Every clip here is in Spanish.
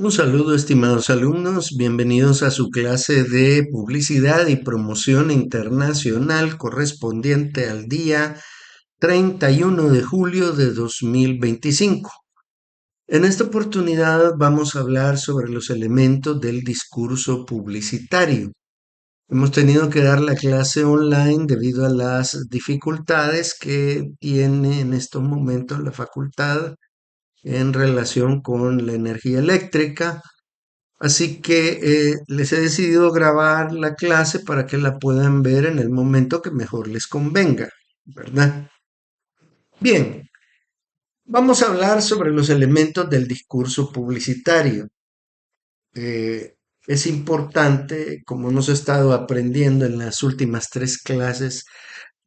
Un saludo, estimados alumnos. Bienvenidos a su clase de Publicidad y Promoción Internacional correspondiente al día 31 de julio de 2025. En esta oportunidad vamos a hablar sobre los elementos del discurso publicitario. Hemos tenido que dar la clase online debido a las dificultades que tiene en estos momentos la facultad en relación con la energía eléctrica. Así que les he decidido grabar la clase para que la puedan ver en el momento que mejor les convenga, ¿verdad? Bien, vamos a hablar sobre los elementos del discurso publicitario. Eh, es importante, como hemos estado aprendiendo en las últimas tres clases,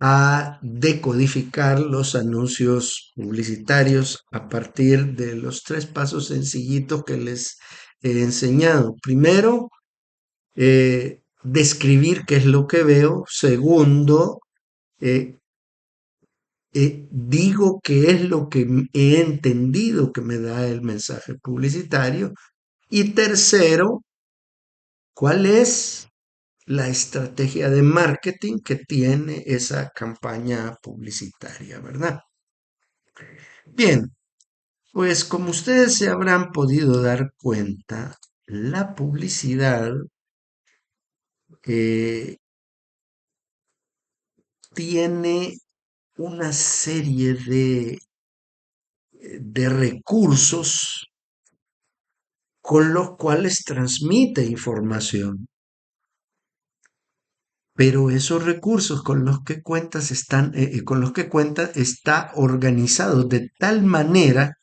a decodificar los anuncios publicitarios a partir de los tres pasos sencillitos que les he enseñado. Primero, describir qué es lo que veo. Segundo, eh, digo qué es lo que he entendido que me da el mensaje publicitario. Y tercero, cuál es la estrategia de marketing que tiene esa campaña publicitaria, ¿verdad? Bien, pues como ustedes se habrán podido dar cuenta, la publicidad eh, tiene una serie de recursos con los cuales transmite información, pero esos recursos con los que con los que cuenta está organizado de tal manera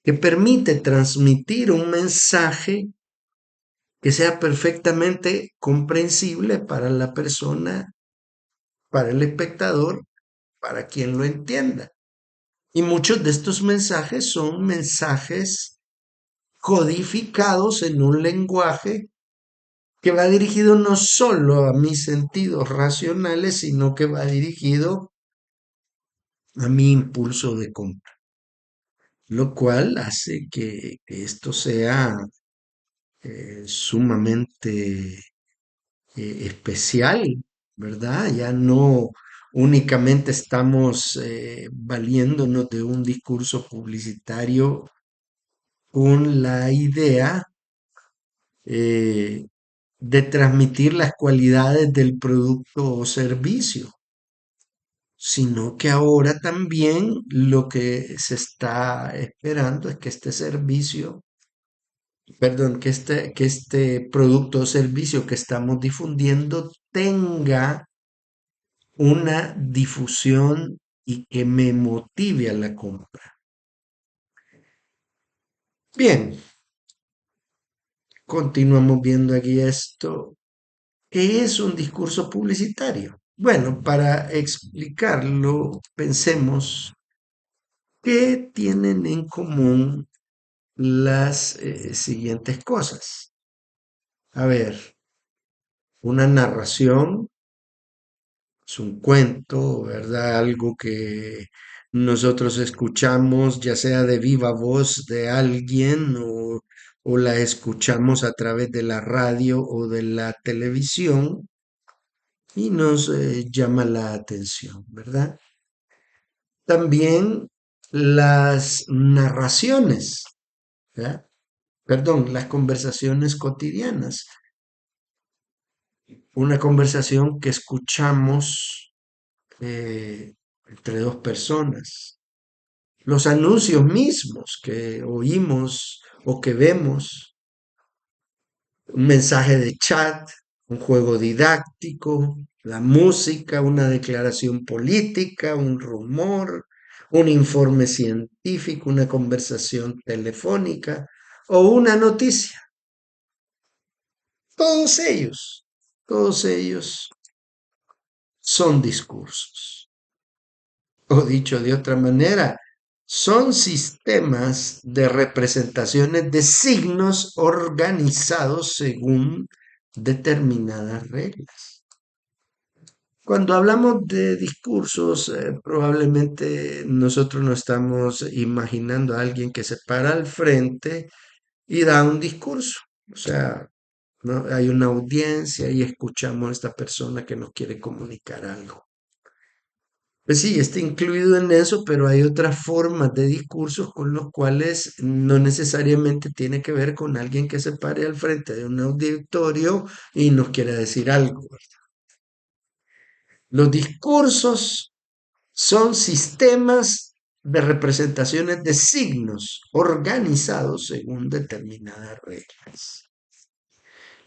que permite transmitir un mensaje que sea perfectamente comprensible para la persona, para el espectador, para quien lo entienda. Y muchos de estos mensajes son mensajes codificados en un lenguaje que va dirigido no solo a mis sentidos racionales, sino que va dirigido a mi impulso de compra, lo cual hace que esto sea sumamente especial, ¿verdad? Ya no únicamente estamos valiéndonos de un discurso publicitario con la idea eh, de transmitir las cualidades del producto o servicio, sino que ahora también lo que se está esperando es que este servicio, perdón, que este producto o servicio que estamos difundiendo tenga una difusión y que me motive a la compra. Bien, continuamos viendo aquí esto. ¿Qué es un discurso publicitario? Bueno, para explicarlo, pensemos qué tienen en común las siguientes cosas. A ver, una narración es un cuento, ¿verdad? Algo que nosotros escuchamos, ya sea de viva voz de alguien o la escuchamos a través de la radio o de la televisión y nos llama la atención, ¿verdad? También las narraciones, ¿verdad? Perdón, las conversaciones cotidianas. Una conversación que escuchamos entre dos personas. Los anuncios mismos que oímos o que vemos, un mensaje de chat, un juego didáctico, la música, una declaración política, un rumor, un informe científico, una conversación telefónica o una noticia. Todos ellos son discursos. O dicho de otra manera, son sistemas de representaciones de signos organizados según determinadas reglas. Cuando hablamos de discursos, probablemente nosotros no estamos imaginando a alguien que se para al frente y da un discurso. O sea, ¿no? Hay una audiencia y escuchamos a esta persona que nos quiere comunicar algo. Pues sí, está incluido en eso, pero hay otras formas de discursos con los cuales no necesariamente tiene que ver con alguien que se pare al frente de un auditorio y nos quiera decir algo. Los discursos son sistemas de representaciones de signos organizados según determinadas reglas.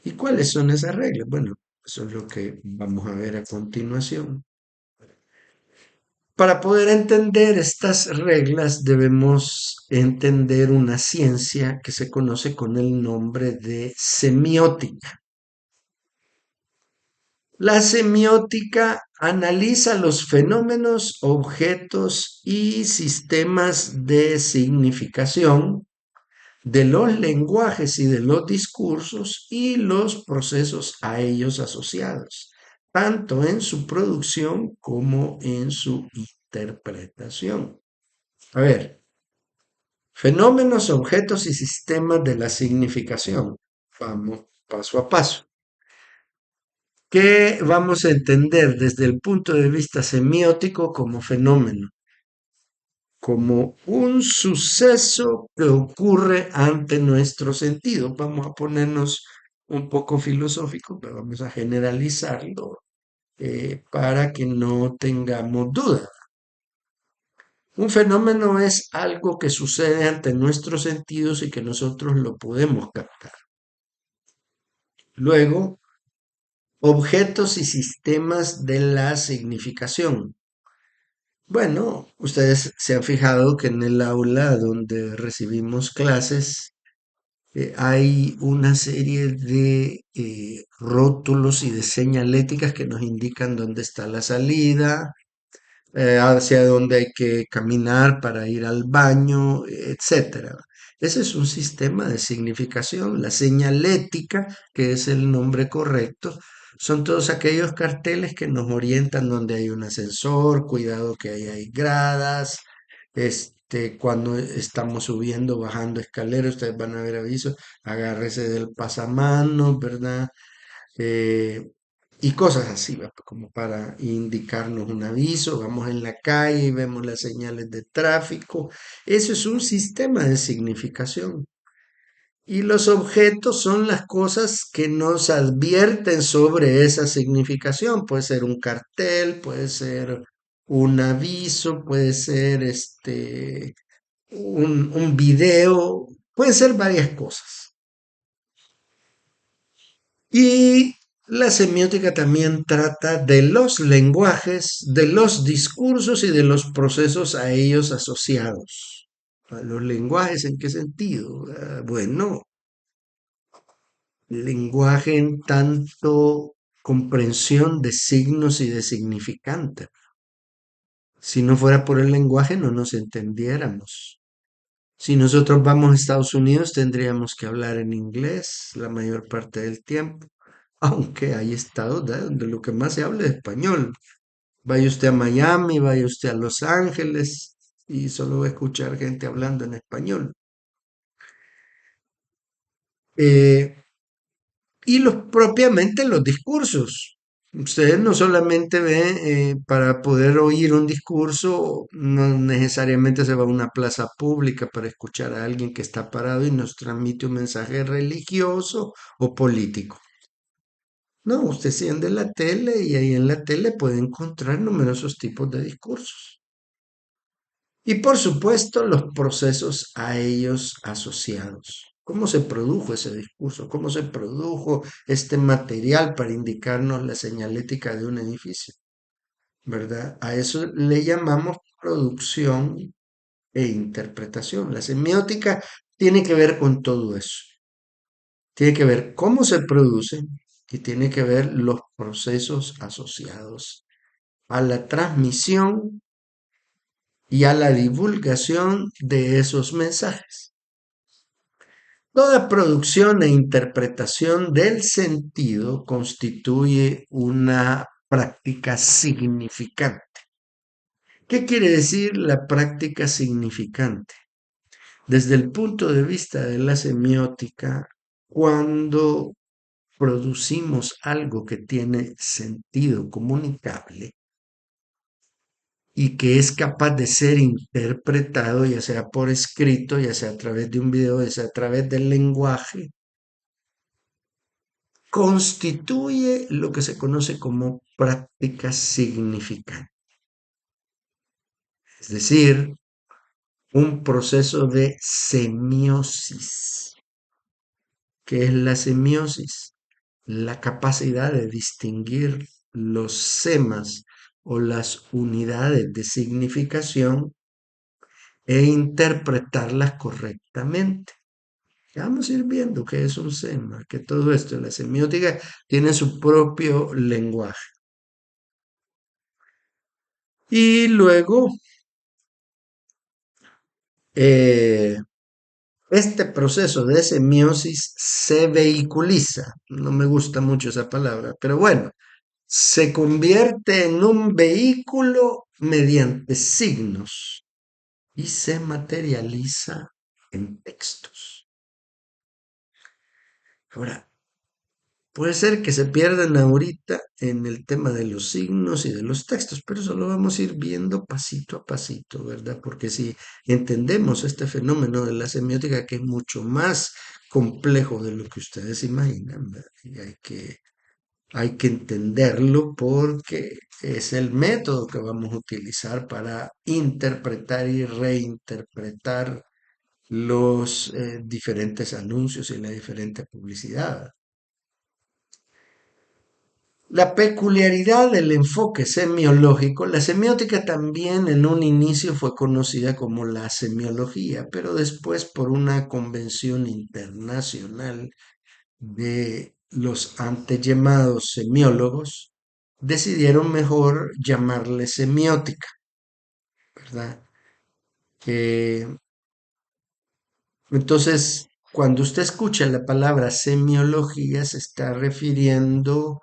¿Y cuáles son esas reglas? Bueno, eso es lo que vamos a ver a continuación. Para poder entender estas reglas debemos entender una ciencia que se conoce con el nombre de semiótica. La semiótica analiza los fenómenos, objetos y sistemas de significación de los lenguajes y de los discursos y los procesos a ellos asociados, tanto en su producción como en su interpretación. A ver, fenómenos, objetos y sistemas de la significación. Vamos paso a paso. ¿Qué vamos a entender desde el punto de vista semiótico como fenómeno? Como un suceso que ocurre ante nuestro sentido. Vamos a ponernos un poco filosóficos, pero vamos a generalizarlo para que no tengamos duda. Un fenómeno es algo que sucede ante nuestros sentidos y que nosotros lo podemos captar. Luego, objetos y sistemas de la significación. Bueno, ustedes se han fijado que en el aula donde recibimos clases hay una serie de rótulos y de señaléticas que nos indican dónde está la salida, hacia dónde hay que caminar para ir al baño, etcétera. Ese es un sistema de significación. La señalética, que es el nombre correcto, son todos aquellos carteles que nos orientan donde hay un ascensor, cuidado que ahí hay gradas, cuando estamos subiendo, bajando escaleras, ustedes van a ver avisos, agárrese del pasamanos, ¿verdad? eh, y cosas así, ¿va? Como para indicarnos un aviso, vamos en la calle y vemos las señales de tráfico. Eso es un sistema de significación. Y los objetos son las cosas que nos advierten sobre esa significación. Puede ser un cartel, puede ser un aviso, puede ser un video, pueden ser varias cosas. Y la semiótica también trata de los lenguajes, de los discursos y de los procesos a ellos asociados. ¿A los lenguajes en qué sentido? Bueno, lenguaje en tanto comprensión de signos y de significantes. Si no fuera por el lenguaje no nos entendiéramos. Si nosotros vamos a Estados Unidos tendríamos que hablar en inglés la mayor parte del tiempo. Aunque hay estados, ¿verdad?, donde lo que más se habla es español. Vaya usted a Miami, vaya usted a Los Ángeles y solo va a escuchar gente hablando en español. Eh, y propiamente los discursos. Ustedes no solamente ven, para poder oír un discurso, no necesariamente se va a una plaza pública para escuchar a alguien que está parado y nos transmite un mensaje religioso o político. No, usted enciende la tele y ahí en la tele puede encontrar numerosos tipos de discursos. Y por supuesto, los procesos a ellos asociados. ¿Cómo se produjo ese discurso? ¿Cómo se produjo este material para indicarnos la señalética de un edificio? ¿Verdad? A eso le llamamos producción e interpretación. La semiótica tiene que ver con todo eso. Tiene que ver cómo se produce y tiene que ver los procesos asociados a la transmisión y a la divulgación de esos mensajes. Toda producción e interpretación del sentido constituye una práctica significante. ¿Qué quiere decir la práctica significante? Desde el punto de vista de la semiótica, cuando producimos algo que tiene sentido comunicable y que es capaz de ser interpretado, ya sea por escrito, ya sea a través de un video, ya sea a través del lenguaje, constituye lo que se conoce como práctica significante, es decir, un proceso de semiosis. ¿Qué es la semiosis? La capacidad de distinguir los semas o las unidades de significación e interpretarlas correctamente. Vamos a ir viendo qué es un sema, que todo esto, la semiótica tiene su propio lenguaje. Y luego, eh, este proceso de semiosis se vehiculiza. No me gusta mucho esa palabra, pero bueno, se convierte en un vehículo mediante signos y se materializa en textos. Ahora, puede ser que se pierdan ahorita en el tema de los signos y de los textos, pero eso lo vamos a ir viendo pasito a pasito, ¿verdad? Porque si entendemos este fenómeno de la semiótica, que es mucho más complejo de lo que ustedes imaginan, ¿verdad? Y hay que entenderlo porque es el método que vamos a utilizar para interpretar y reinterpretar los diferentes anuncios y la diferente publicidad. La peculiaridad del enfoque semiológico, la semiótica también en un inicio fue conocida como la semiología, pero después por una convención internacional de los antes llamados semiólogos, decidieron mejor llamarle semiótica, ¿verdad? Eh, entonces, cuando usted escucha la palabra semiología, se está refiriendo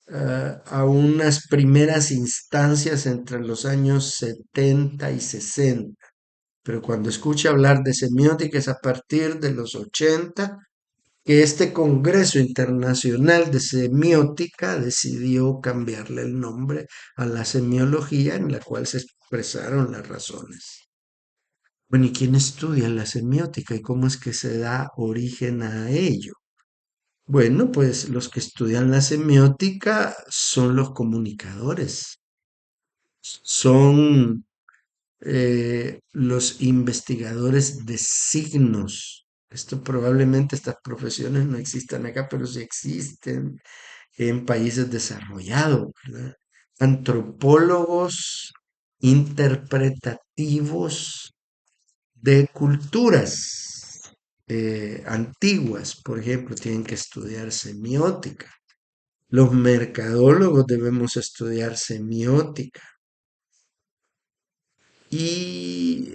a unas primeras instancias entre los años 70 y 60. Pero cuando escucha hablar de semiótica es a partir de los 80 que este Congreso Internacional de Semiótica decidió cambiarle el nombre a la semiología en la cual se expresaron las razones. Bueno, ¿y quién estudia la semiótica y cómo es que se da origen a ello? Bueno, pues los que estudian la semiótica son los comunicadores, son los investigadores de signos. Esto probablemente estas profesiones no existan acá, pero sí existen en países desarrollados, ¿verdad? Antropólogos interpretativos de culturas antiguas, por ejemplo, tienen que estudiar semiótica. Los mercadólogos debemos estudiar semiótica. Y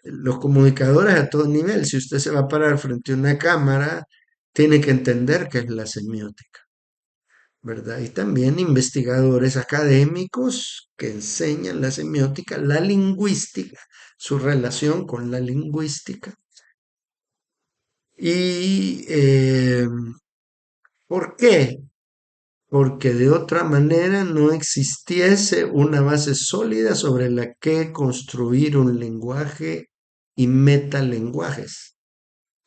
los comunicadores a todo nivel, si usted se va a parar frente a una cámara, tiene que entender qué es la semiótica, ¿verdad? Y también investigadores académicos que enseñan la semiótica, la lingüística, su relación con la lingüística. ¿Y por qué? Porque de otra manera no existiese una base sólida sobre la que construir un lenguaje y metalenguajes.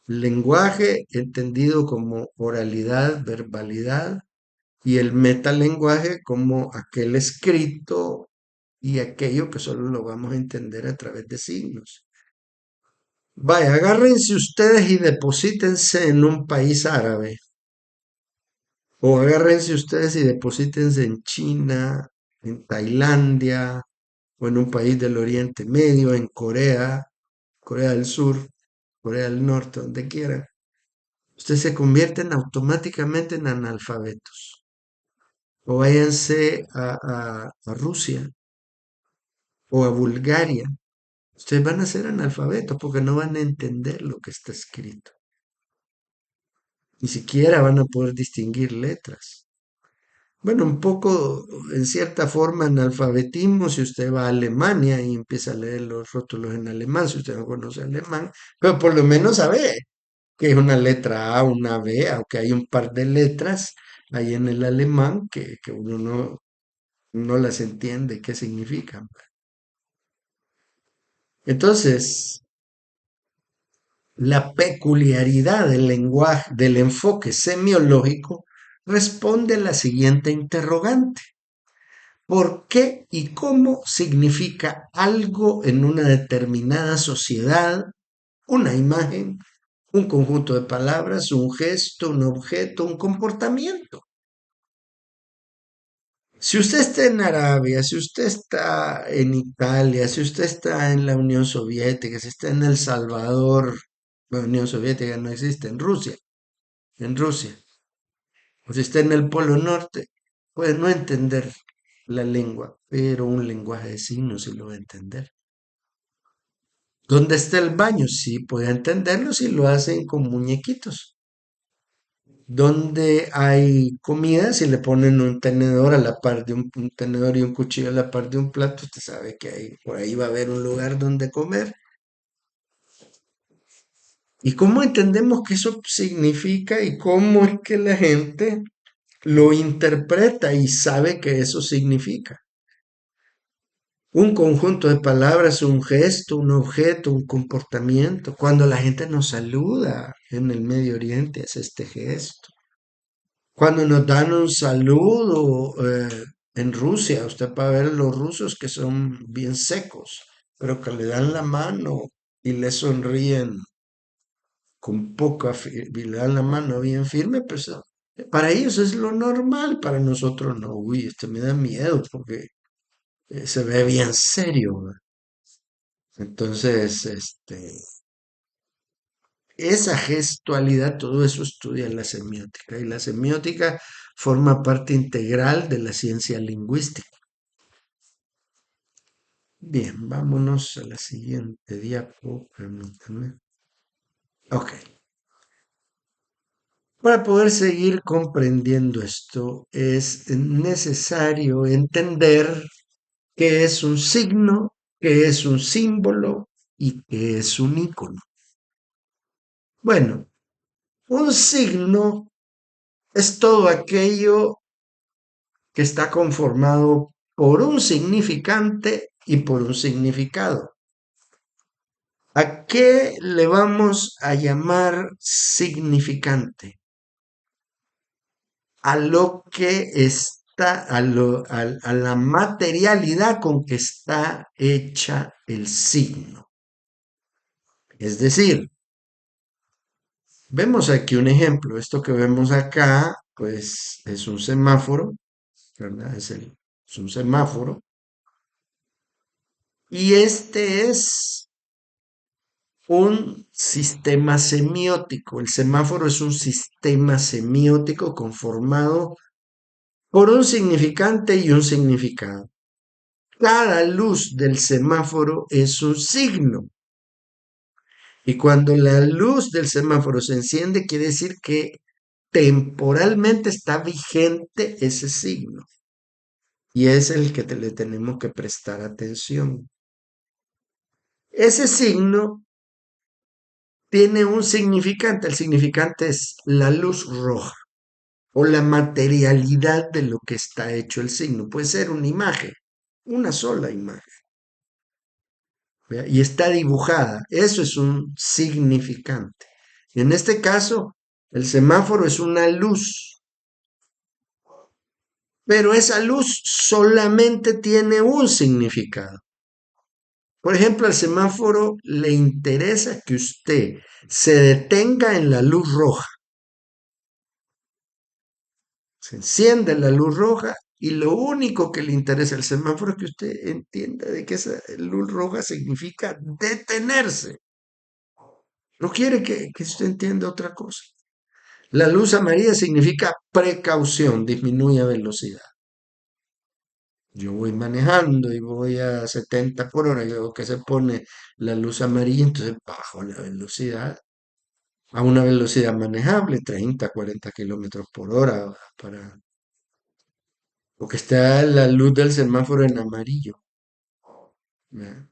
Lenguaje entendido como oralidad, verbalidad, y el metalenguaje como aquel escrito y aquello que solo lo vamos a entender a través de signos. Vaya, agárrense ustedes y deposítense en un país árabe. O agárrense ustedes y deposítense en China, en Tailandia, o en un país del Oriente Medio, en Corea, Corea del Sur, Corea del Norte, donde quieran. Ustedes se convierten automáticamente en analfabetos. O váyanse a Rusia o a Bulgaria. Ustedes van a ser analfabetos porque no van a entender lo que está escrito. Ni siquiera van a poder distinguir letras. Bueno, un poco, en cierta forma, analfabetismo si usted va a Alemania y empieza a leer los rótulos en alemán, si usted no conoce alemán, pero por lo menos sabe que es una letra A, una B, aunque hay un par de letras ahí en el alemán que uno no las entiende, qué significan. Entonces, la peculiaridad del lenguaje, del enfoque semiológico, responde a la siguiente interrogante. ¿Por qué y cómo significa algo en una determinada sociedad, una imagen, un conjunto de palabras, un gesto, un objeto, un comportamiento? Si usted está en Arabia, si usted está en Italia, si usted está en la Unión Soviética, si está en El Salvador, la Unión Soviética no existe, en Rusia, o si está en el Polo Norte, puede no entender la lengua, pero un lenguaje de signos sí lo va a entender. ¿Dónde está el baño? Sí, puede entenderlo si lo hacen con muñequitos. ¿Dónde hay comida? Si le ponen un tenedor a la par de un tenedor y un cuchillo a la par de un plato, usted sabe que por ahí va a haber un lugar donde comer. ¿Y cómo entendemos que eso significa y cómo es que la gente lo interpreta y sabe que eso significa? Un conjunto de palabras, un gesto, un objeto, un comportamiento. Cuando la gente nos saluda en el Medio Oriente, es este gesto. Cuando nos dan un saludo en Rusia, usted puede ver los rusos que son bien secos, pero que le dan la mano y le sonríen con y le dan la mano bien firme, pues para ellos es lo normal, para nosotros no. Uy, este me da miedo porque se ve bien serio, ¿verdad? Entonces, esa gestualidad, todo eso estudia la semiótica y la semiótica forma parte integral de la ciencia lingüística. Bien, vámonos a la siguiente diapo, permítame. Ok. Para poder seguir comprendiendo esto, es necesario entender qué es un signo, qué es un símbolo y qué es un icono. Bueno, un signo es todo aquello que está conformado por un significante y por un significado. ¿A qué le vamos a llamar significante? A lo que está, a la materialidad con que está hecha el signo. Es decir, vemos aquí un ejemplo. Esto que vemos acá, pues es un semáforo, ¿verdad? Es un semáforo. Y este es un sistema semiótico. El semáforo es un sistema semiótico conformado por un significante y un significado. Cada luz del semáforo es un signo. Y cuando la luz del semáforo se enciende, quiere decir que temporalmente está vigente ese signo. Y es el que le tenemos que prestar atención. Ese signo tiene un significante. El significante es la luz roja o la materialidad de lo que está hecho el signo. Puede ser una imagen, una sola imagen. ¿Vea? Y está dibujada. Eso es un significante. Y en este caso, el semáforo es una luz, pero esa luz solamente tiene un significado. Por ejemplo, al semáforo le interesa que usted se detenga en la luz roja. Se enciende la luz roja y lo único que le interesa al semáforo es que usted entienda de que esa luz roja significa detenerse. No quiere que usted entienda otra cosa. La luz amarilla significa precaución, disminuye velocidad. Yo voy manejando y voy a 70 por hora y veo que se pone la luz amarilla, entonces bajo la velocidad a una velocidad manejable, 30, 40 kilómetros por hora, para porque está la luz del semáforo en amarillo. ¿Verdad?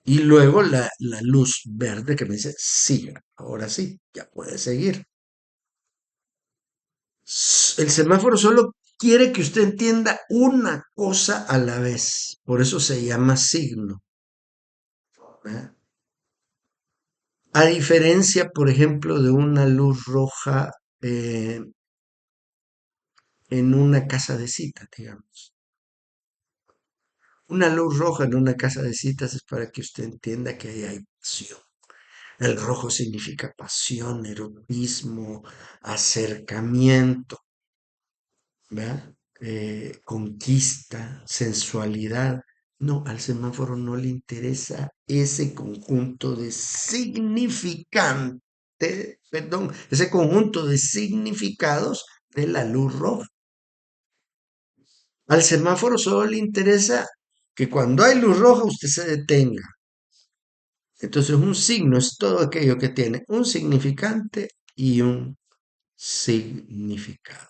Y luego la luz verde que me dice, sí, ahora sí, ya puede seguir. El semáforo solo quiere que usted entienda una cosa a la vez. Por eso se llama signo. ¿Verdad? A diferencia, por ejemplo, de una luz roja eh, en una casa de cita, digamos. Una luz roja en una casa de citas es para que usted entienda que ahí hay pasión. El rojo significa pasión, erotismo, acercamiento, ¿verdad? Conquista, sensualidad. No, al semáforo no le interesa ese conjunto de significante, perdón, ese conjunto de significados de la luz roja. Al semáforo solo le interesa que cuando hay luz roja usted se detenga. Entonces un signo es todo aquello que tiene un significante y un significado.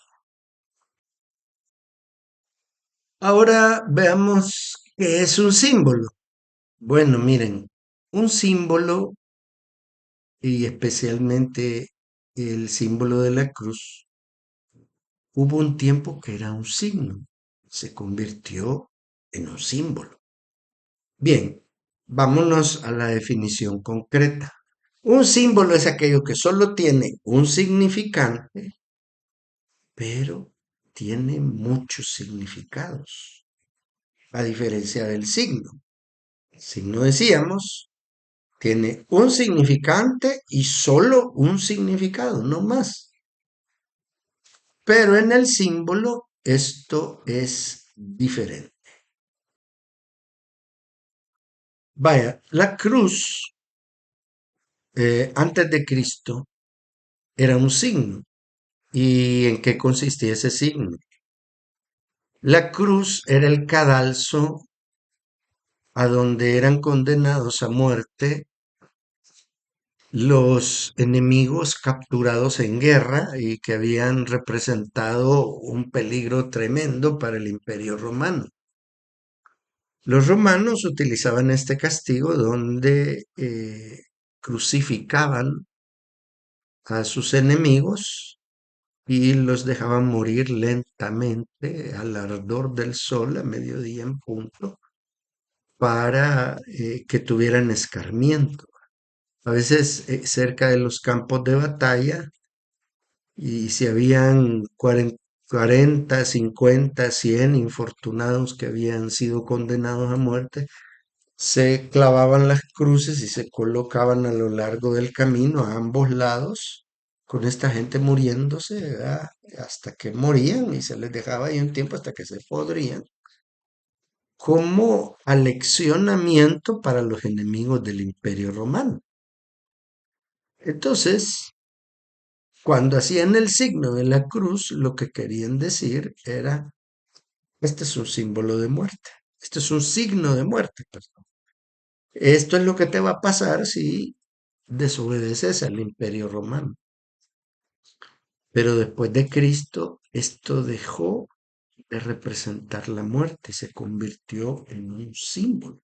Ahora veamos qué es un símbolo. Bueno, miren, un símbolo y especialmente el símbolo de la cruz, hubo un tiempo que era un signo, se convirtió en un símbolo. Bien, vámonos a la definición concreta. Un símbolo es aquello que solo tiene un significante, pero tiene muchos significados, a diferencia del signo. El signo, decíamos, tiene un significante y solo un significado, no más. Pero en el símbolo esto es diferente. Vaya, la cruz antes de Cristo era un signo. ¿Y en qué consistía ese signo? La cruz era el cadalso a donde eran condenados a muerte los enemigos capturados en guerra y que habían representado un peligro tremendo para el Imperio Romano. Los romanos utilizaban este castigo donde crucificaban a sus enemigos y los dejaban morir lentamente al ardor del sol a mediodía en punto para que tuvieran escarmiento. A veces cerca de los campos de batalla, y si habían 40, 50, 100 infortunados que habían sido condenados a muerte, se clavaban las cruces y se colocaban a lo largo del camino a ambos lados, con esta gente muriéndose, ¿verdad? Hasta que morían y se les dejaba ahí un tiempo hasta que se podrían, como aleccionamiento para los enemigos del Imperio Romano. Entonces, cuando hacían el signo de la cruz, lo que querían decir era, este es un símbolo de muerte, este es un signo de muerte, perdón. Esto es lo que te va a pasar si desobedeces al Imperio Romano. Pero después de Cristo, esto dejó de representar la muerte, se convirtió en un símbolo.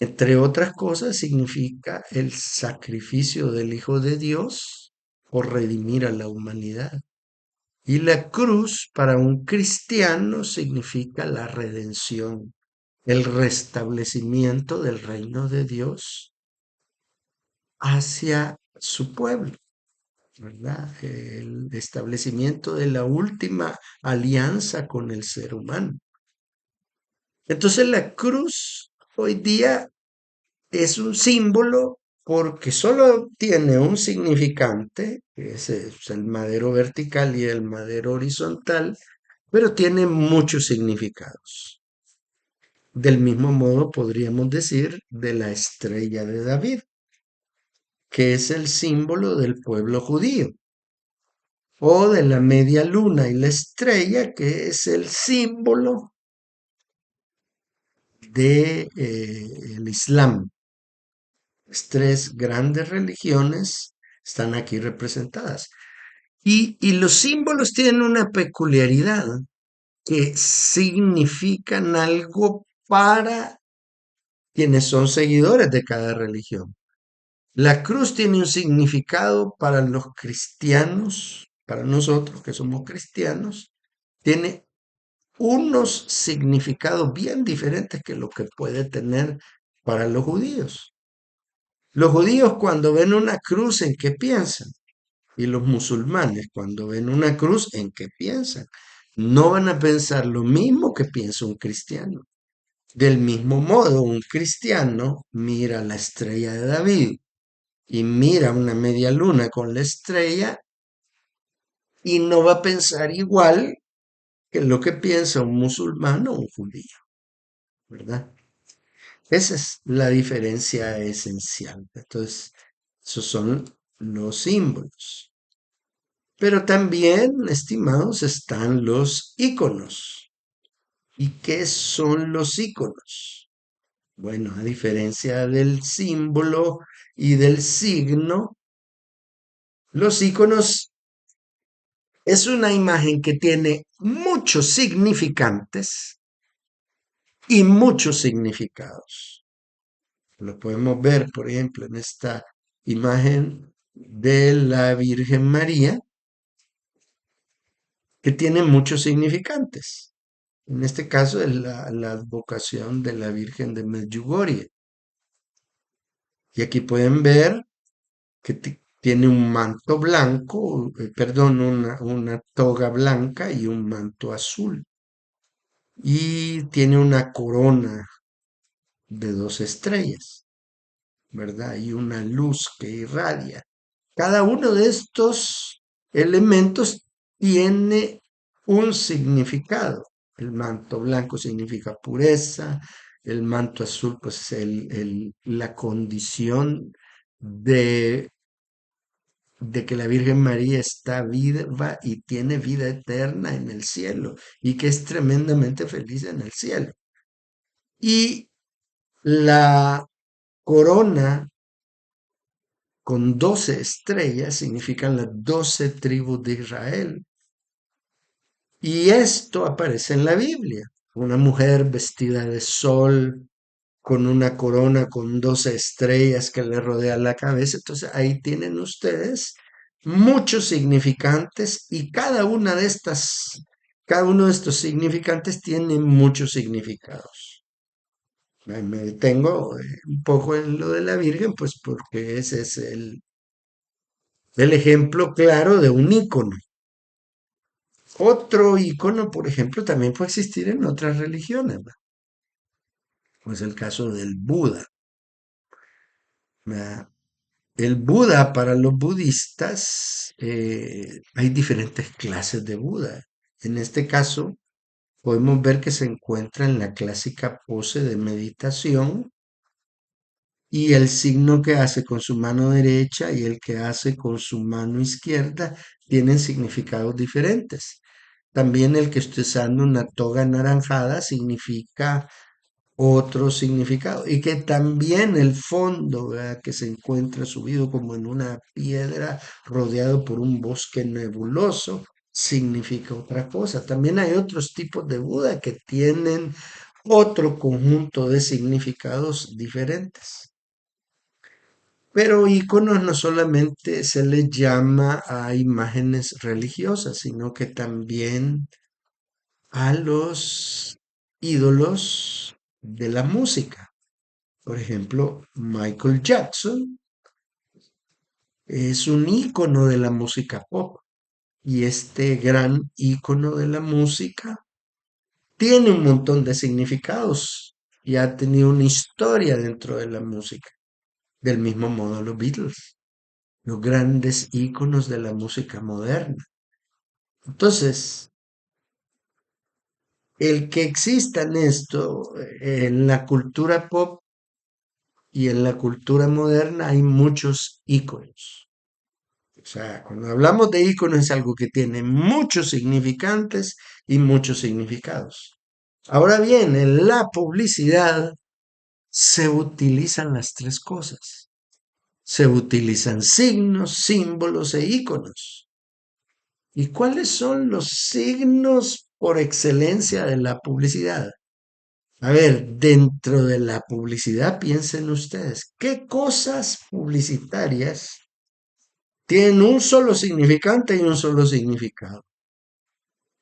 Entre otras cosas, significa el sacrificio del Hijo de Dios por redimir a la humanidad. Y la cruz para un cristiano significa la redención, el restablecimiento del reino de Dios hacia su pueblo, ¿verdad? El establecimiento de la última alianza con el ser humano. Entonces la cruz hoy día es un símbolo porque solo tiene un significante, que es el madero vertical y el madero horizontal, pero tiene muchos significados. Del mismo modo podríamos decir de la estrella de David, que es el símbolo del pueblo judío, o de la media luna y la estrella, que es el símbolo de el Islam. Las tres grandes religiones están aquí representadas. Y los símbolos tienen una peculiaridad, que significan algo para quienes son seguidores de cada religión. La cruz tiene un significado para los cristianos, para nosotros que somos cristianos, tiene unos significados bien diferentes que lo que puede tener para los judíos. Los judíos cuando ven una cruz, ¿en qué piensan? Y los musulmanes cuando ven una cruz, ¿en qué piensan? No van a pensar lo mismo que piensa un cristiano. Del mismo modo, un cristiano mira la estrella de David y mira una media luna con la estrella y no va a pensar igual que lo que piensa un musulmán o un judío, ¿verdad? Esa es la diferencia esencial. Entonces, esos son los símbolos. Pero también, estimados, están los íconos. ¿Y qué son los íconos? Bueno, a diferencia del símbolo y del signo, los íconos es una imagen que tiene muchos significantes y muchos significados. Lo podemos ver, por ejemplo, en esta imagen de la Virgen María, que tiene muchos significantes. En este caso es la advocación de la Virgen de Medjugorje. Y aquí pueden ver que tiene un manto blanco, perdón, una toga blanca y un manto azul. Y tiene una corona de 2 estrellas, ¿verdad? Y una luz que irradia. Cada uno de estos elementos tiene un significado. El manto blanco significa pureza, el manto azul, pues la condición de, de que la Virgen María está viva y tiene vida eterna en el cielo y que es tremendamente feliz en el cielo. Y la corona con 12 estrellas significan las 12 tribus de Israel. Y esto aparece en la Biblia. Una mujer vestida de sol, con una corona con 12 estrellas que le rodea la cabeza. Entonces ahí tienen ustedes muchos significantes y cada uno de estos significantes tiene muchos significados. Me detengo un poco en lo de la Virgen, pues porque ese es el ejemplo claro de un ícono. Otro ícono, por ejemplo, también puede existir en otras religiones, ¿verdad? Como es el caso del Buda, ¿verdad? El Buda, para los budistas, hay diferentes clases de Buda. En este caso, podemos ver que se encuentra en la clásica pose de meditación y el signo que hace con su mano derecha y el que hace con su mano izquierda tienen significados diferentes. También el que esté usando una toga anaranjada significa otro significado. Y que también el fondo, ¿verdad?, que se encuentra subido como en una piedra rodeado por un bosque nebuloso, significa otra cosa. También hay otros tipos de Buda que tienen otro conjunto de significados diferentes. Pero íconos no solamente se les llama a imágenes religiosas, sino que también a los ídolos de la música. Por ejemplo, Michael Jackson es un ícono de la música pop y este gran ícono de la música tiene un montón de significados y ha tenido una historia dentro de la música. Del mismo modo los Beatles, los grandes íconos de la música moderna. Entonces, el que existan esto en la cultura pop y en la cultura moderna hay muchos íconos. O sea, cuando hablamos de íconos es algo que tiene muchos significantes y muchos significados. Ahora bien, en la publicidad se utilizan las tres cosas. Se utilizan signos, símbolos e íconos. ¿Y cuáles son los signos por excelencia de la publicidad? A ver, dentro de la publicidad, piensen ustedes, ¿qué cosas publicitarias tienen un solo significante y un solo significado?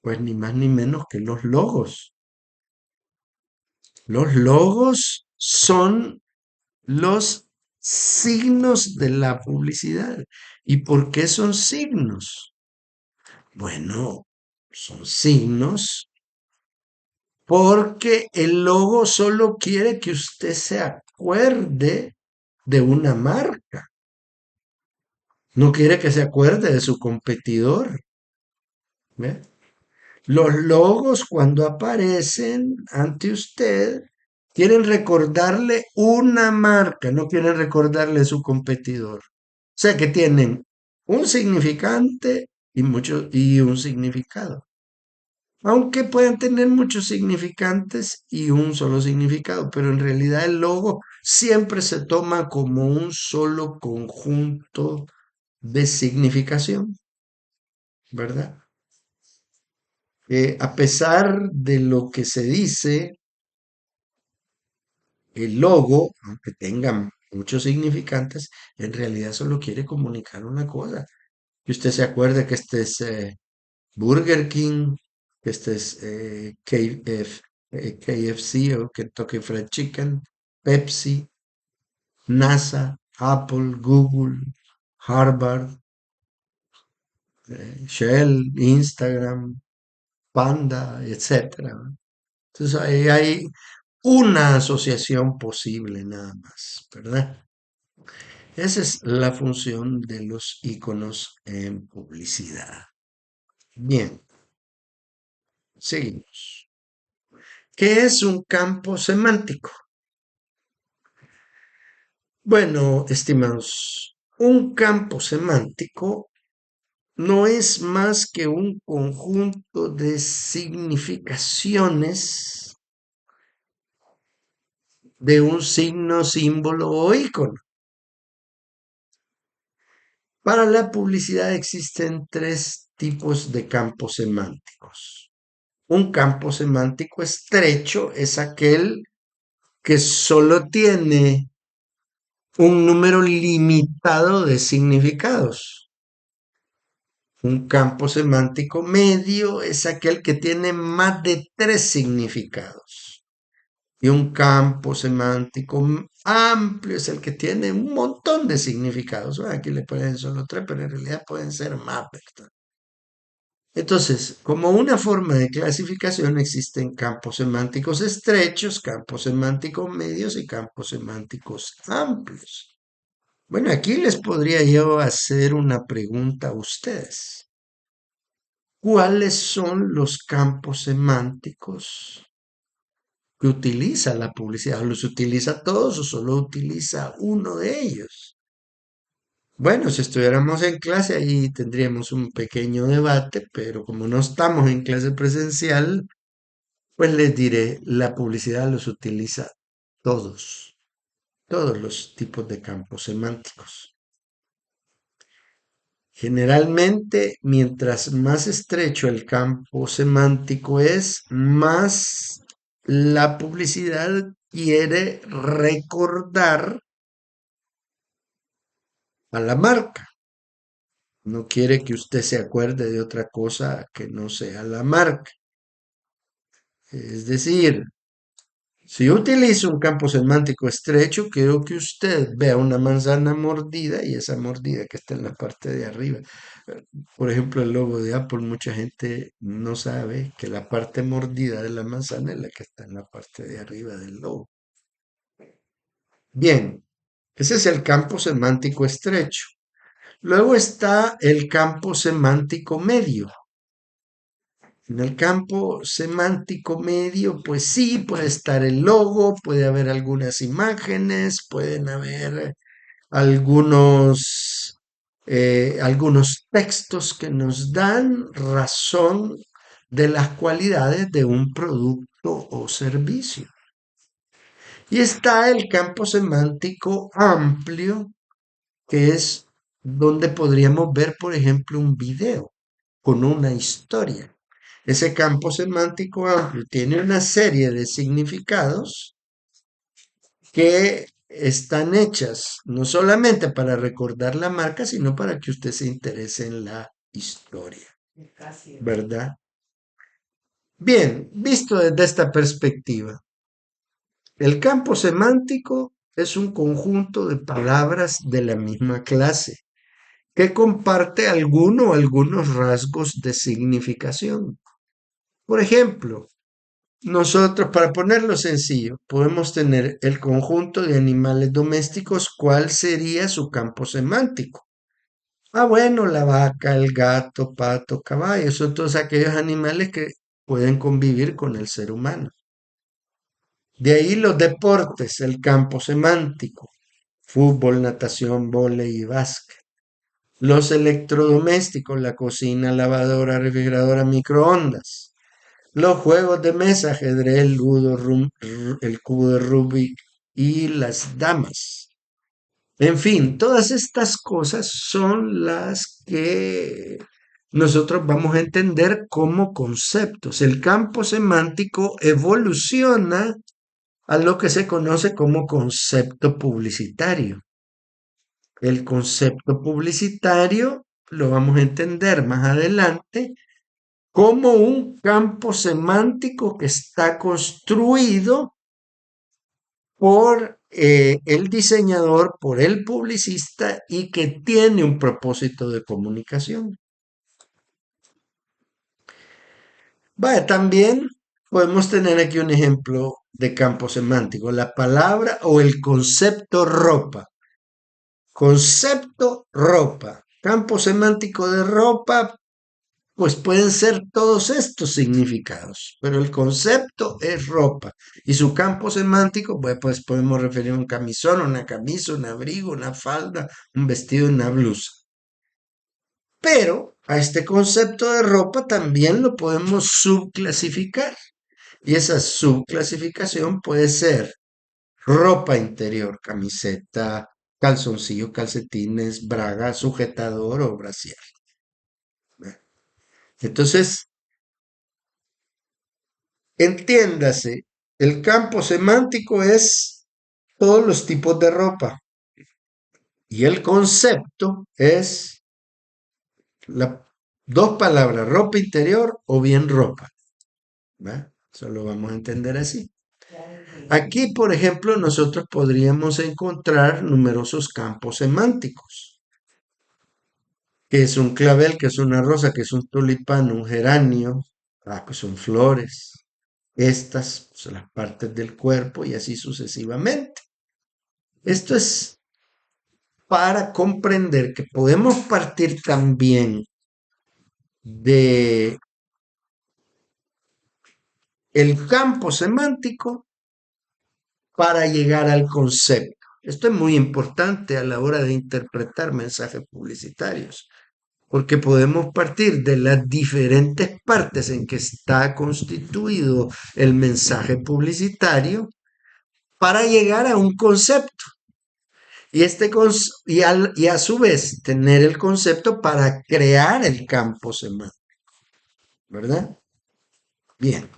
Pues ni más ni menos que los logos. Los logos son los signos de la publicidad. ¿Y por qué son signos? Bueno, son signos porque el logo solo quiere que usted se acuerde de una marca, no quiere que se acuerde de su competidor. ¿Ve? Los logos cuando aparecen ante usted quieren recordarle una marca, no quieren recordarle su competidor. O sea que tienen un significante y un significado. Aunque pueden tener muchos significantes y un solo significado, pero en realidad el logo siempre se toma como un solo conjunto de significación, ¿verdad? A pesar de lo que se dice, el logo, aunque tenga muchos significantes, en realidad solo quiere comunicar una cosa. Que usted se acuerde que este es Burger King, que este es KFC o Kentucky Fried Chicken, Pepsi, NASA, Apple, Google, Harvard, Shell, Instagram, Panda, etcétera. Entonces ahí hay una asociación posible nada más, ¿verdad? Esa es la función de los iconos en publicidad. Bien, seguimos. ¿Qué es un campo semántico? Bueno, estimados, un campo semántico no es más que un conjunto de significaciones de un signo, símbolo o icono. Para la publicidad existen tres tipos de campos semánticos. Un campo semántico estrecho es aquel que solo tiene un número limitado de significados. Un campo semántico medio es aquel que tiene más de tres significados. Y un campo semántico amplio es el que tiene un montón de significados. Bueno, aquí le ponen solo tres, pero en realidad pueden ser más, ¿verdad? Entonces, como una forma de clasificación existen campos semánticos estrechos, campos semánticos medios y campos semánticos amplios. Bueno, aquí les podría yo hacer una pregunta a ustedes. ¿Cuáles son los campos semánticos que utiliza la publicidad? ¿Los utiliza todos o solo utiliza uno de ellos? Bueno, si estuviéramos en clase ahí tendríamos un pequeño debate, pero como no estamos en clase presencial, pues les diré, la publicidad los utiliza todos, todos los tipos de campos semánticos. Generalmente, mientras más estrecho el campo semántico es, más la publicidad quiere recordar a la marca. No quiere que usted se acuerde de otra cosa que no sea la marca. Es decir, si yo utilizo un campo semántico estrecho, quiero que usted vea una manzana mordida y esa mordida que está en la parte de arriba. Eh, Por ejemplo, el logo de Apple, mucha gente no sabe que la parte mordida de la manzana es la que está en la parte de arriba del logo. Bien, ese es el campo semántico estrecho. Luego está el campo semántico medio. En el campo semántico medio, pues sí, puede estar el logo, puede haber algunas imágenes, pueden haber algunos textos que nos dan razón de las cualidades de un producto o servicio. Y está el campo semántico amplio, que es donde podríamos ver, por ejemplo, un video con una historia. Ese campo semántico amplio tiene una serie de significados que están hechas no solamente para recordar la marca, sino para que usted se interese en la historia, ¿verdad? Bien, visto desde esta perspectiva, el campo semántico es un conjunto de palabras de la misma clase que comparte alguno o algunos rasgos de significación. Por ejemplo, nosotros, para ponerlo sencillo, podemos tener el conjunto de animales domésticos. ¿Cuál sería su campo semántico? Ah, bueno, la vaca, el gato, pato, caballo, son todos aquellos animales que pueden convivir con el ser humano. De ahí los deportes, el campo semántico, fútbol, natación, vóley y básquet. Los electrodomésticos, la cocina, lavadora, refrigeradora, microondas. Los juegos de mesa, ajedrez, ludo, el cubo de Rubik y las damas. En fin, todas estas cosas son las que nosotros vamos a entender como conceptos. El campo semántico evoluciona a lo que se conoce como concepto publicitario. El concepto publicitario lo vamos a entender más adelante como un campo semántico que está construido por el diseñador, por el publicista y que tiene un propósito de comunicación. Vaya, también podemos tener aquí un ejemplo de campo semántico, la palabra o el concepto ropa. Concepto ropa. Campo semántico de ropa, pues pueden ser todos estos significados, pero el concepto es ropa y su campo semántico, pues podemos referir a un camisón, una camisa, un abrigo, una falda, un vestido, una blusa. Pero a este concepto de ropa también lo podemos subclasificar y esa subclasificación puede ser ropa interior, camiseta, calzoncillo, calcetines, braga, sujetador o brasier. Entonces, entiéndase, el campo semántico es todos los tipos de ropa y el concepto es dos palabras, ropa interior o bien ropa. ¿Va? Eso lo vamos a entender así. Aquí, por ejemplo, nosotros podríamos encontrar numerosos campos semánticos, que es un clavel, que es una rosa, que es un tulipán, un geranio, que son flores. Estas son las partes del cuerpo y así sucesivamente. Esto es para comprender que podemos partir también de el campo semántico para llegar al concepto. Esto es muy importante a la hora de interpretar mensajes publicitarios, porque podemos partir de las diferentes partes en que está constituido el mensaje publicitario para llegar a un concepto. Y a su vez tener el concepto para crear el campo semántico, ¿verdad? Bien,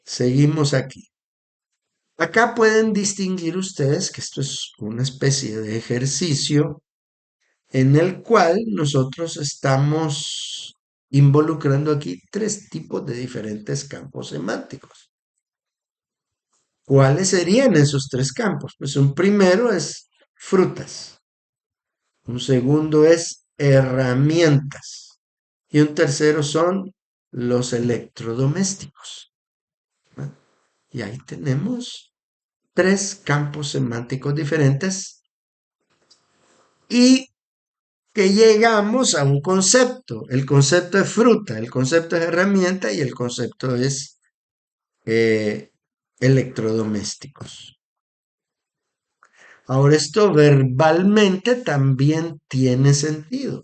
seguimos aquí. Acá pueden distinguir ustedes que esto es una especie de ejercicio en el cual nosotros estamos involucrando aquí tres tipos de diferentes campos semánticos. ¿Cuáles serían esos tres campos? Pues un primero es frutas, un segundo es herramientas y un tercero son los electrodomésticos. ¿No? Y ahí tenemos tres campos semánticos diferentes y que llegamos a un concepto. El concepto es fruta, el concepto es herramienta y el concepto es eh, electrodomésticos. Ahora esto verbalmente también tiene sentido.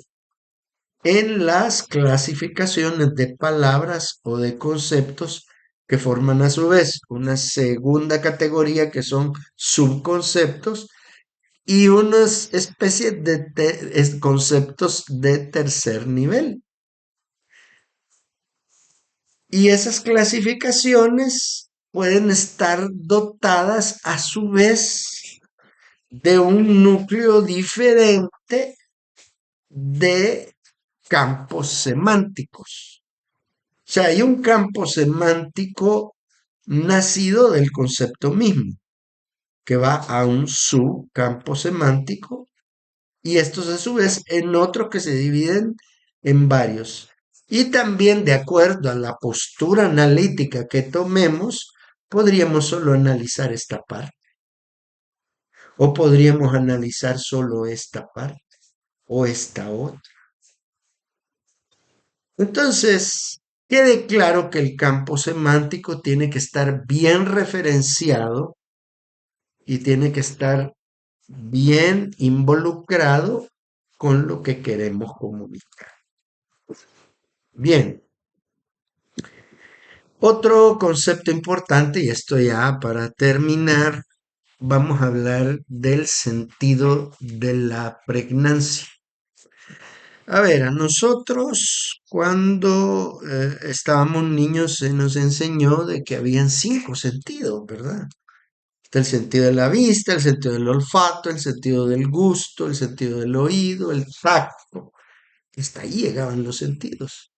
En las clasificaciones de palabras o de conceptos que forman a su vez una segunda categoría que son subconceptos y unas especies de conceptos de tercer nivel. Y esas clasificaciones pueden estar dotadas a su vez de un núcleo diferente de campos semánticos. O sea, hay un campo semántico nacido del concepto mismo, que va a un subcampo semántico y estos a su vez en otros que se dividen en varios. Y también de acuerdo a la postura analítica que tomemos, podríamos solo analizar esta parte o podríamos analizar solo esta parte o esta otra. Entonces, quede claro que el campo semántico tiene que estar bien referenciado y tiene que estar bien involucrado con lo que queremos comunicar. Bien, otro concepto importante, y esto ya para terminar, vamos a hablar del sentido de la pregnancia. A ver, a nosotros cuando estábamos niños se nos enseñó de que habían cinco sentidos, ¿verdad? Está el sentido de la vista, el sentido del olfato, el sentido del gusto, el sentido del oído, el tacto. Hasta ahí llegaban los sentidos.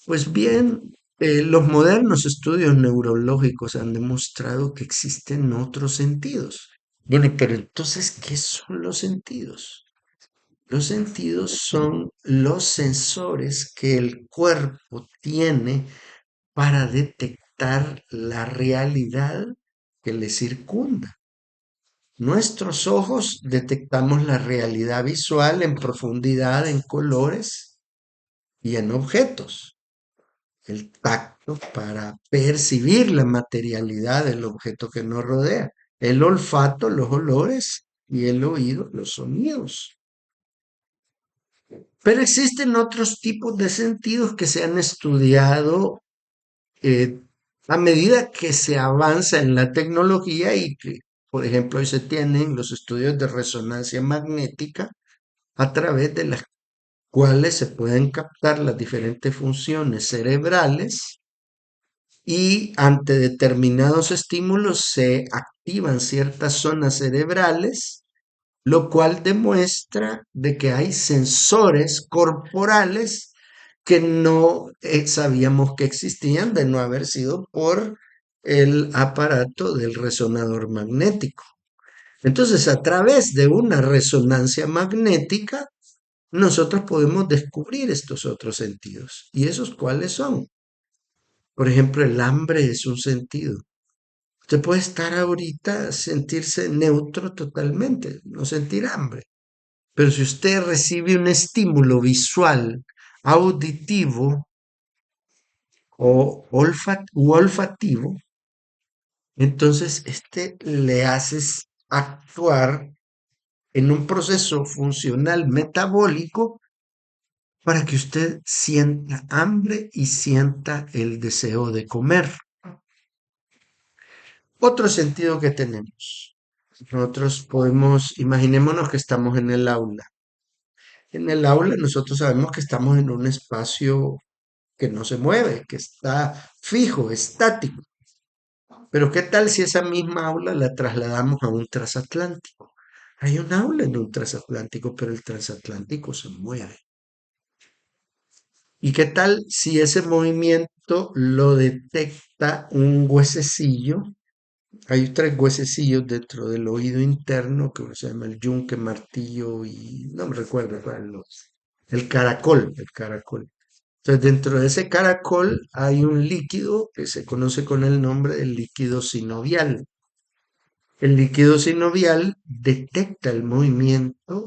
Pues bien, los modernos estudios neurológicos han demostrado que existen otros sentidos. Bueno, pero entonces, ¿qué son los sentidos? Los sentidos son los sensores que el cuerpo tiene para detectar la realidad que le circunda. Nuestros ojos detectamos la realidad visual en profundidad, en colores y en objetos. El tacto para percibir la materialidad del objeto que nos rodea. El olfato, los olores y el oído, los sonidos. Pero existen otros tipos de sentidos que se han estudiado eh, a medida que se avanza en la tecnología y que, por ejemplo, hoy se tienen los estudios de resonancia magnética a través de las cuales se pueden captar las diferentes funciones cerebrales y ante determinados estímulos se activan ciertas zonas cerebrales, lo cual demuestra de que hay sensores corporales que no sabíamos que existían de no haber sido por el aparato del resonador magnético. Entonces, a través de una resonancia magnética, nosotros podemos descubrir estos otros sentidos. ¿Y esos cuáles son? Por ejemplo, el hambre es un sentido. Usted puede estar ahorita, sentirse neutro totalmente, no sentir hambre. Pero si usted recibe un estímulo visual, auditivo o olfativo, entonces este le hace actuar en un proceso funcional metabólico para que usted sienta hambre y sienta el deseo de comer. Otro sentido que tenemos. Nosotros podemos, imaginémonos que estamos en el aula. En el aula nosotros sabemos que estamos en un espacio que no se mueve, que está fijo, estático. Pero ¿qué tal si esa misma aula la trasladamos a un transatlántico? Hay un aula en un transatlántico, pero el transatlántico se mueve. ¿Y qué tal si ese movimiento lo detecta un huesecillo? Hay tres huesecillos dentro del oído interno que uno se llama el yunque, martillo y no me recuerdo cuál es el caracol, el caracol. Entonces, dentro de ese caracol hay un líquido que se conoce con el nombre del líquido sinovial. El líquido sinovial detecta el movimiento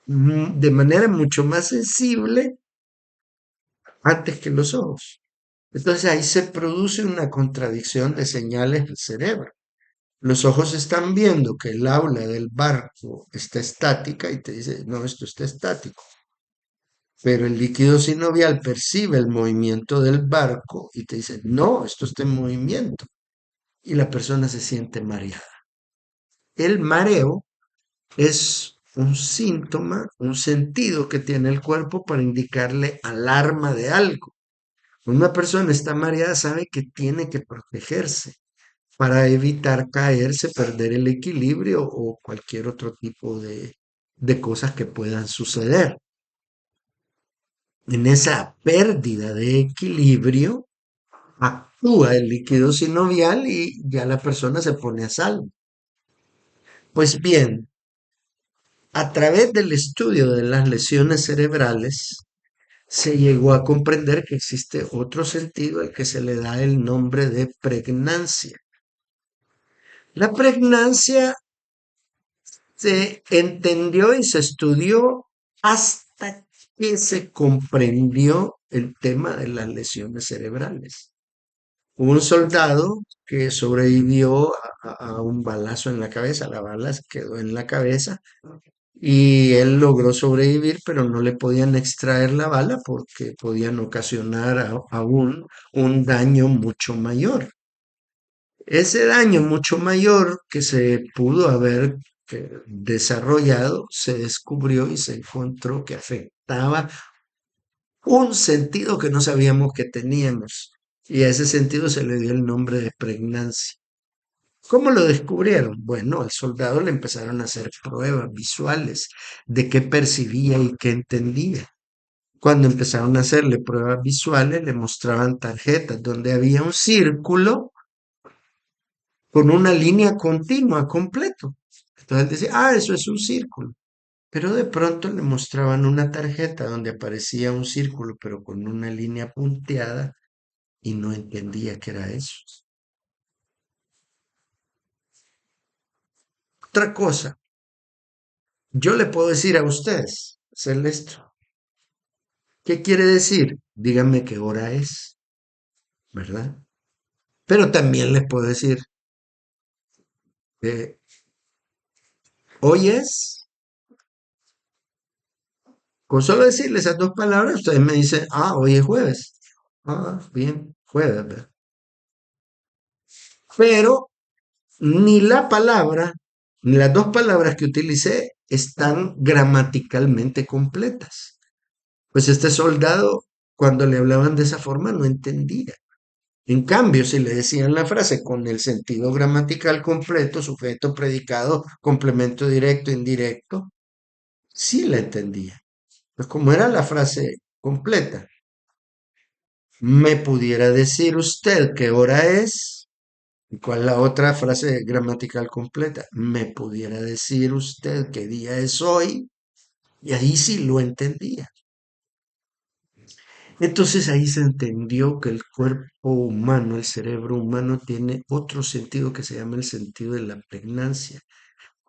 de manera mucho más sensible antes que los ojos. Entonces ahí se produce una contradicción de señales del cerebro. Los ojos están viendo que el aula del barco está estática y te dice, no, esto está estático. Pero el líquido sinovial percibe el movimiento del barco y te dice, no, esto está en movimiento. Y la persona se siente mareada. El mareo es un síntoma, un sentido que tiene el cuerpo para indicarle alarma de algo. Una persona está mareada sabe que tiene que protegerse para evitar caerse, perder el equilibrio o cualquier otro tipo de cosas que puedan suceder. En esa pérdida de equilibrio actúa el líquido sinovial y ya la persona se pone a salvo. Pues bien, a través del estudio de las lesiones cerebrales, se llegó a comprender que existe otro sentido al que se le da el nombre de pregnancia. La pregnancia se entendió y se estudió hasta que se comprendió el tema de las lesiones cerebrales. Hubo un soldado que sobrevivió a un balazo en la cabeza, la bala quedó en la cabeza y él logró sobrevivir, pero no le podían extraer la bala porque podían ocasionar aún un daño mucho mayor. Ese daño mucho mayor que se pudo haber desarrollado, se descubrió y se encontró que afectaba un sentido que no sabíamos que teníamos. Y a ese sentido se le dio el nombre de pregnancia. ¿Cómo lo descubrieron? Bueno, al soldado le empezaron a hacer pruebas visuales de qué percibía y qué entendía. Cuando empezaron a hacerle pruebas visuales, le mostraban tarjetas donde había un círculo con una línea continua, completo. Entonces él decía, eso es un círculo. Pero de pronto le mostraban una tarjeta donde aparecía un círculo, pero con una línea punteada, y no entendía qué era eso. Otra cosa, yo le puedo decir a ustedes, hacerle esto. ¿Qué quiere decir? Díganme qué hora es, ¿verdad? Pero también les puedo decir, eh, hoy es, con solo decirles esas dos palabras, ustedes me dicen, hoy es jueves. Bien, jueves, ¿verdad? Pero ni la palabra, ni las dos palabras que utilicé están gramaticalmente completas. Pues este soldado, cuando le hablaban de esa forma, no entendía. En cambio, si le decían la frase con el sentido gramatical completo, sujeto, predicado, complemento directo, indirecto, sí la entendía. Pues como era la frase completa, ¿me pudiera decir usted qué hora es? ¿Y cuál es la otra frase gramatical completa? ¿Me pudiera decir usted qué día es hoy? Y ahí sí lo entendía. Entonces ahí se entendió que el cuerpo humano, el cerebro humano, tiene otro sentido que se llama el sentido de la pregnancia,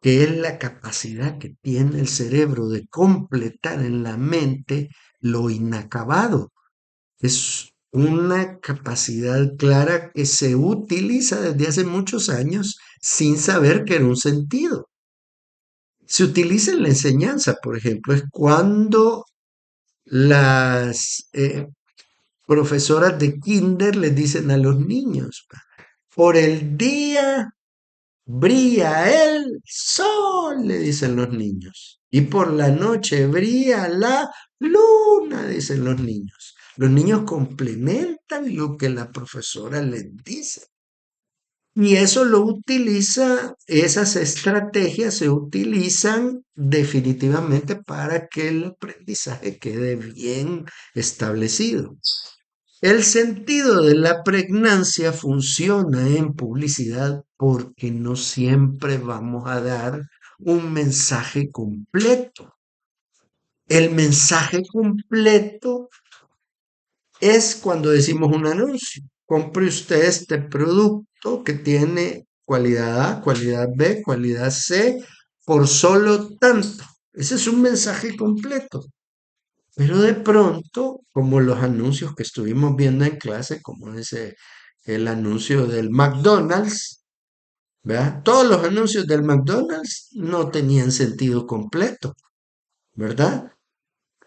que es la capacidad que tiene el cerebro de completar en la mente lo inacabado. Es una capacidad clara que se utiliza desde hace muchos años sin saber que era un sentido. Se utiliza en la enseñanza, por ejemplo, es cuando las profesoras de kinder les dicen a los niños, por el día brilla el sol, le dicen los niños, y por la noche brilla la luna, dicen los niños. Los niños complementan lo que la profesora les dice. Y eso lo utiliza, esas estrategias se utilizan definitivamente para que el aprendizaje quede bien establecido. El sentido de la pregnancia funciona en publicidad porque no siempre vamos a dar un mensaje completo. El mensaje completo es cuando decimos un anuncio. Compre usted este producto que tiene cualidad A, cualidad B, cualidad C, por solo tanto. Ese es un mensaje completo. Pero de pronto, como los anuncios que estuvimos viendo en clase, como ese, el anuncio del McDonald's, ¿verdad? Todos los anuncios del McDonald's no tenían sentido completo, ¿verdad?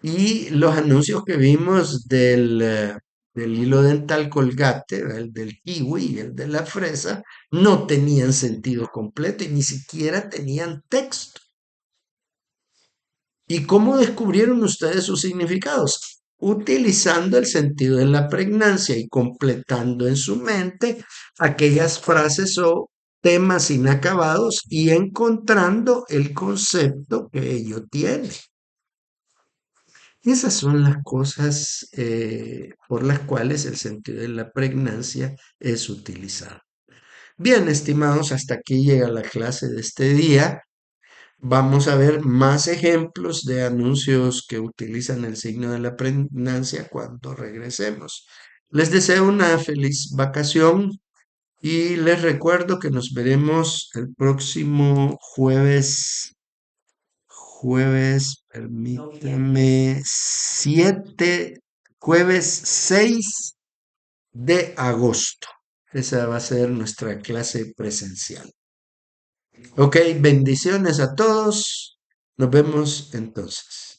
Y los anuncios que vimos del hilo dental Colgate, el del kiwi y el de la fresa, no tenían sentido completo y ni siquiera tenían texto. ¿Y cómo descubrieron ustedes sus significados? utilizando el sentido de la pregnancia y completando en su mente aquellas frases o temas inacabados y encontrando el concepto que ello tiene. Esas son las cosas por las cuales el sentido de la pregnancia es utilizado. Bien, estimados, hasta aquí llega la clase de este día. Vamos a ver más ejemplos de anuncios que utilizan el signo de la pregnancia cuando regresemos. Les deseo una feliz vacación y les recuerdo que nos veremos el próximo permítame, 6 de agosto. Esa va a ser nuestra clase presencial. Ok, bendiciones a todos. Nos vemos entonces.